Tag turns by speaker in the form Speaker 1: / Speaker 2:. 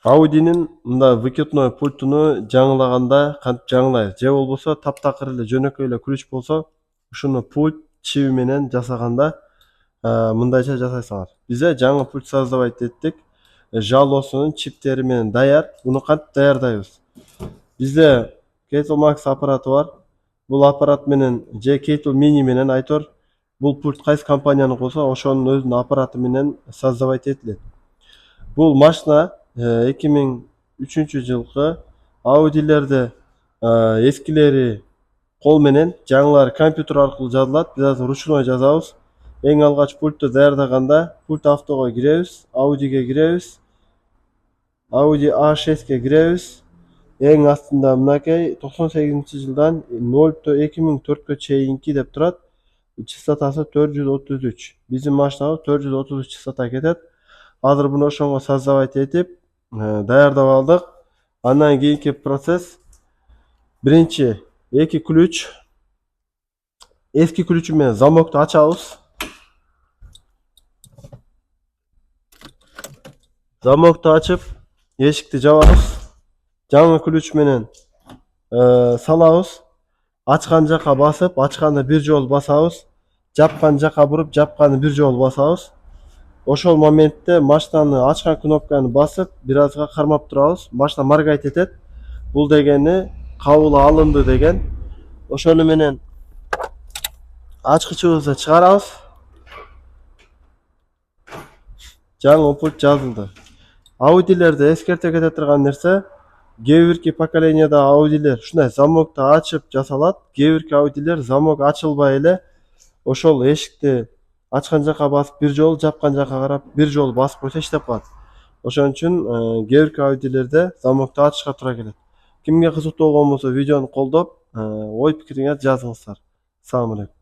Speaker 1: Audi'nin мында выкидной пультуну жаңылаганда кантип жаңылайбыз? Же болбосо таптакыр эле жөнөкөй эле ключ болсо, ушуну пульт чиби менен жасаганда мындайча жасайсыңар. Бизе жаңы пульт создавать эттик. Жалосунун чиптери менен даяр. Буну кантип даярдайбыз? Бизде Ketel Max аппараты бар. Бул аппарат менен же Ketel Mini менен айтор бул пульт кайсы компаниянын болсо, ошонун өзүнүн аппараты менен создавать этилет. Бул машина 2003 жылкы Audi'лерде эскилери кол менен, жаңылары компьютер аркылуу жазылат. Биз азыр ручной жазабыз. Эң алгач пультту даярдаганда пульт автого киребиз, Audi'ге киребиз, Audi A6ге киребиз. Эң астында мынакей 98-жылдан 2004-кө чейинки деп турат. Частотасы 433. Биздин машинабыз 433 частота кетет. Азыр буну ошонго создавать этип, даярдап алдык. Андан кийинки процесс биринчи эки ключ. Эски ключ менен замокту ачабыз. Замокту ачып, эшикти жабабыз. Жаңы ключ менен салабыз. Ачкан жака басып, ачканды бир жолу басабыз. Жапкан жака буруп, жапканды бир жолу басабыз. Ошол моментте машинаны ачкан кнопканы басып, бир азга кармап турабыз. Машина моргать этет. Бул дегени кабыл алынды деген. Ошону менен ачкычыбызды чыгарабыз. Жаңы пульт жазылды. Audi'лерде эскерте кете турган нерсе, кээ бирки поколенияда Audi'лер ушундай замокту ачып жасалат. Кээ бирки Audi'лер замок ачылбай эле ошол эшикти ачкан жака басып бир жолу, жапкан жака карап бир жолу басып койсо иштеп калат. Ошон үчүн кээ бирки Audi'лерде замокту ачышка туура келет. Кимге кызыктуу болгон болсо видеону колдоп, ой пикириңерди жазыңыздар. Салам алейкум.